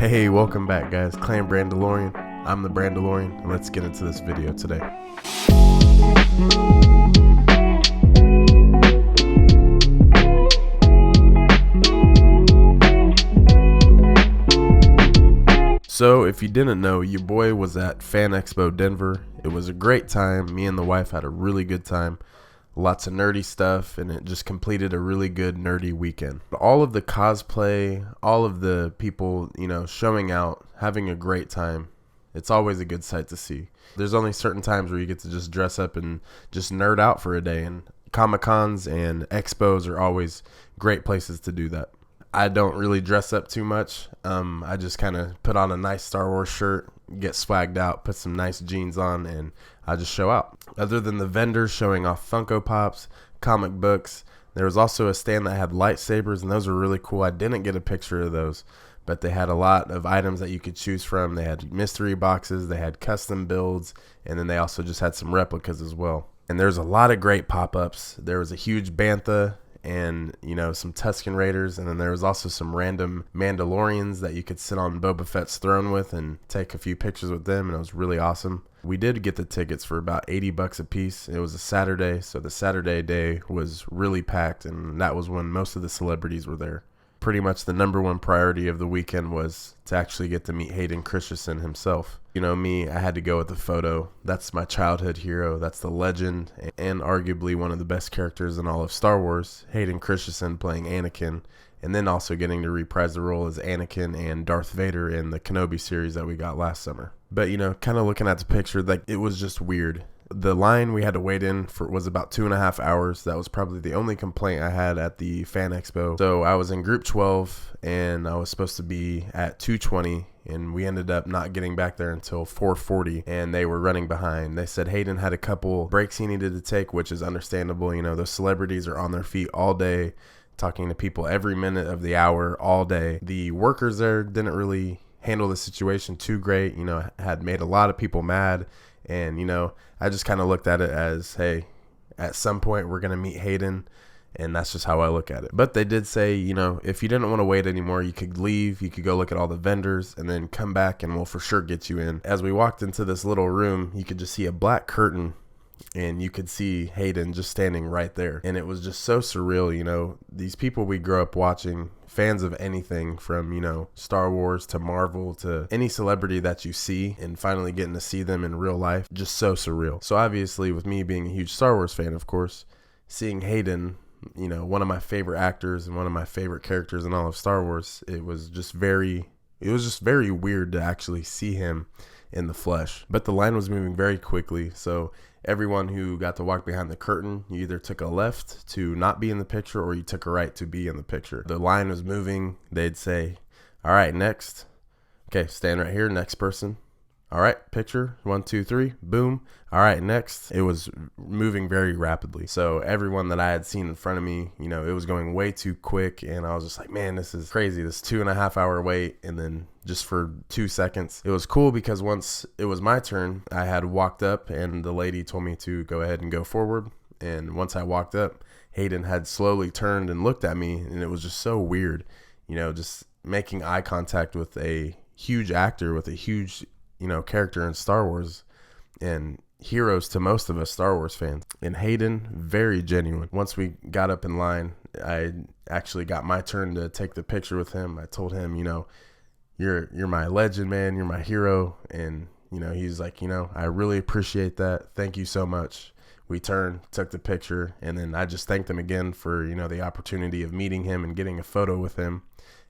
Hey, welcome back guys. Clan Brandalorian. I'm the Brandalorian, and let's get into this video today. So if you didn't know, your boy was at FanExpo Denver. It was a great time. Me and the wife had a really good time. Lots of nerdy stuff, and it just completed a really good nerdy weekend. All of the cosplay, all of the people, showing out, having a great time. It's always a good sight to see. There's only certain times where you get to just dress up and just nerd out for a day, and Comic-Cons and expos are always great places to do that. I don't really dress up too much. I just kind of put on a nice Star Wars shirt, get swagged out, put some nice jeans on, and I just show out. Other than the vendors showing off Funko Pops, comic books, there was also a stand that had lightsabers, and those were really cool. I didn't get a picture of those, but they had a lot of items that you could choose from. They had mystery boxes, they had custom builds, and then they also just had some replicas as well. And there's a lot of great pop-ups. There was a huge Bantha, and some Tusken Raiders, and then there was also some random Mandalorians that you could sit on Boba Fett's throne with and take a few pictures with them, and it was really awesome. We did get the tickets for about $80 a piece. It was a Saturday, so the Saturday day was really packed, and that was when most of the celebrities were there. Pretty much the number one priority of the weekend was to actually get to meet Hayden Christensen himself. Me, I had to go with the photo. That's my childhood hero. That's the legend and arguably one of the best characters in all of Star Wars, Hayden Christensen playing Anakin, and then also getting to reprise the role as Anakin and Darth Vader in the Kenobi series that we got last summer. But, kind of looking at the picture, it was just weird. The line we had to wait in for was about 2.5 hours. That was probably the only complaint I had at the Fan Expo. So I was in group 12, and I was supposed to be at 2:20, and we ended up not getting back there until 4:40, and they were running behind. They said Hayden had a couple breaks he needed to take, which is understandable. Those celebrities are on their feet all day, talking to people every minute of the hour, all day. The workers there didn't really handle the situation too great, had made a lot of people mad. And, I just kind of looked at it as, hey, at some point we're going to meet Hayden, and that's just how I look at it. But they did say, if you didn't want to wait anymore, you could leave, you could go look at all the vendors, and then come back and we'll for sure get you in. As we walked into this little room, you could just see a black curtain, and you could see Hayden just standing right there. And it was just so surreal, these people we grew up watching, fans of anything from, Star Wars to Marvel to any celebrity that you see, and finally getting to see them in real life, just so surreal. So obviously, with me being a huge Star Wars fan, of course, seeing Hayden, one of my favorite actors and one of my favorite characters in all of Star Wars, it was just very weird to actually see him in the flesh. But the line was moving very quickly, so everyone who got to walk behind the curtain, you either took a left to not be in the picture or you took a right to be in the picture. The line was moving. They'd say, all right, next. Okay, stand right here, next person. All right, picture, 1, 2, 3, boom. All right, next. It was moving very rapidly. So everyone that I had seen in front of me, it was going way too quick. And I was just like, man, this is crazy. This 2.5 hour wait. And then just for 2 seconds. It was cool because once it was my turn, I had walked up and the lady told me to go ahead and go forward. And once I walked up, Hayden had slowly turned and looked at me. And it was just so weird, just making eye contact with a huge actor, with a huge character in Star Wars and heroes to most of us Star Wars fans. And Hayden, very genuine. Once we got up in line, I actually got my turn to take the picture with him. I told him, you're my legend, man. You're my hero. And, he's like, I really appreciate that. Thank you so much. We turned, took the picture, and then I just thanked him again for, the opportunity of meeting him and getting a photo with him.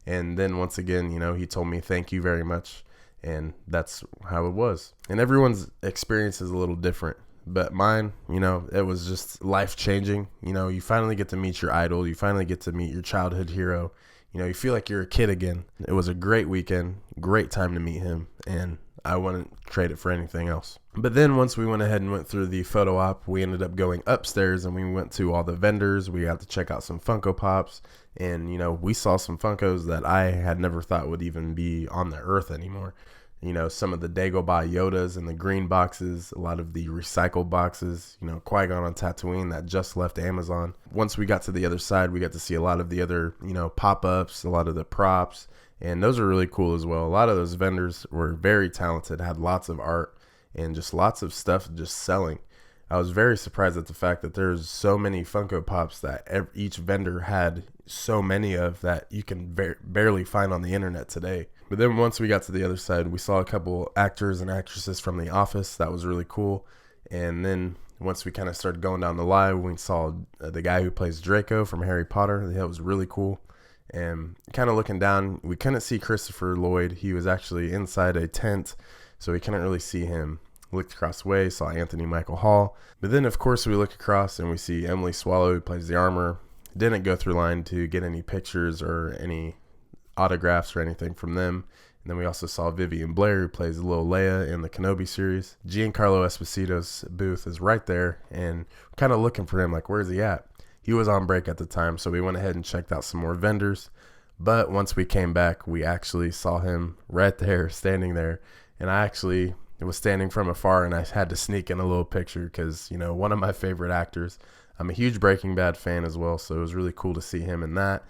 And then once again, he told me thank you very much. And that's how it was. And everyone's experience is a little different. But mine, it was just life-changing. You finally get to meet your idol. You finally get to meet your childhood hero. You feel like you're a kid again. It was a great weekend, great time to meet him. And I wouldn't trade it for anything else. But then once we went ahead and went through the photo op, we ended up going upstairs and we went to all the vendors. We got to check out some Funko Pops. And, we saw some Funkos that I had never thought would even be on the earth anymore. You know, some of the Dagobah Yodas in the green boxes, a lot of the recycled boxes, you know, Qui-Gon on Tatooine that just left Amazon. Once we got to the other side, we got to see a lot of the other, you know, pop-ups, a lot of the props, and those are really cool as well. A lot of those vendors were very talented, had lots of art and just lots of stuff just selling. I was very surprised at the fact that there's so many Funko Pops that each vendor had so many of that you can barely find on the internet today. But then once we got to the other side, we saw a couple actors and actresses from The Office. That was really cool. And then once we kind of started going down the line, we saw the guy who plays Draco from Harry Potter. That was really cool. And kind of looking down, we couldn't see Christopher Lloyd. He was actually inside a tent, so we couldn't really see him. Looked across the way, saw Anthony Michael Hall. But then, of course, we look across and we see Emily Swallow, who plays the armor. Didn't go through line to get any pictures or any autographs or anything from them. And then we also saw Vivian Blair, who plays Lil Leia in the Kenobi series. Giancarlo Esposito's booth is right there, and we're kind of looking for him, like, where's he at? He was on break at the time, so we went ahead and checked out some more vendors. But once we came back, we actually saw him right there, standing there. And I actually was standing from afar, and I had to sneak in a little picture because, you know, one of my favorite actors. I'm a huge Breaking Bad fan as well, so it was really cool to see him in that.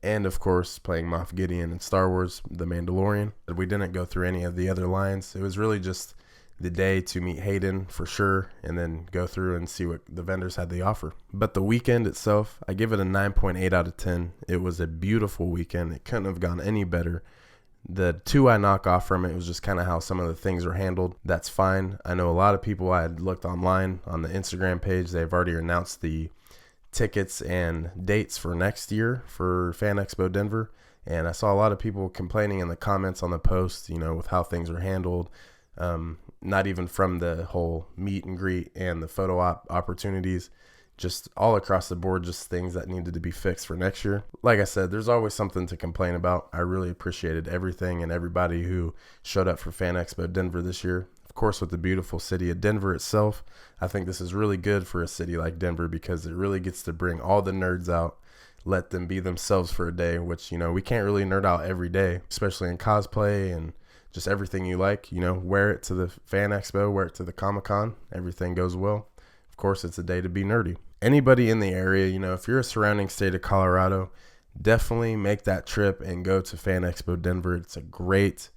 And, of course, playing Moff Gideon in Star Wars, The Mandalorian. We didn't go through any of the other lines. It was really just the day to meet Hayden for sure, and then go through and see what the vendors had to offer. But the weekend itself, I give it a 9.8 out of 10. It was a beautiful weekend. It couldn't have gone any better. The two I knock off from it was just kind of how some of the things were handled. That's fine. I know a lot of people, I had looked online on the Instagram page, they've already announced the tickets and dates for next year for FanExpo Denver. And I saw a lot of people complaining in the comments on the post, you know, with how things were handled. Not even from the whole meet and greet and the photo opportunities, just all across the board, just things that needed to be fixed for next year. Like I said, there's always something to complain about. I really appreciated everything and everybody who showed up for FanExpo Denver this year. Of course, with the beautiful city of Denver itself, I think this is really good for a city like Denver because it really gets to bring all the nerds out, let them be themselves for a day, which, you know, we can't really nerd out every day, especially in cosplay and just everything you like. You know, wear it to the Fan Expo, wear it to the Comic-Con, everything goes well. Of course, it's a day to be nerdy. Anybody in the area, you know, if you're a surrounding state of Colorado, definitely make that trip and go to FanExpo Denver. It's a great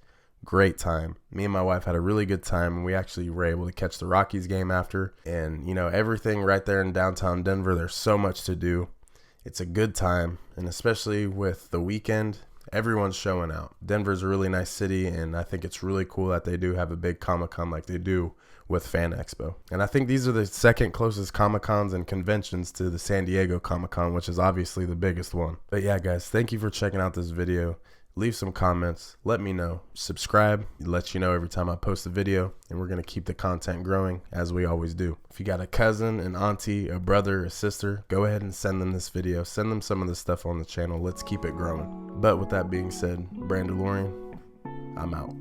time. Me and my wife had a really good time, and we actually were able to catch the Rockies game after. And, you know, everything right there in downtown Denver, there's so much to do. It's a good time, and especially with the weekend, everyone's showing out. Denver's a really nice city, and I think it's really cool that they do have a big Comic-Con like they do with FanExpo. And I think these are the second closest Comic-Cons and conventions to the San Diego Comic-Con, which is obviously the biggest one. But yeah, guys, thank you for checking out this video. Leave some comments. Let me know. Subscribe. It lets you know every time I post a video, and we're going to keep the content growing as we always do. If you got a cousin, an auntie, a brother, a sister, go ahead and send them this video. Send them some of the stuff on the channel. Let's keep it growing. But with that being said, Brandalorian, I'm out.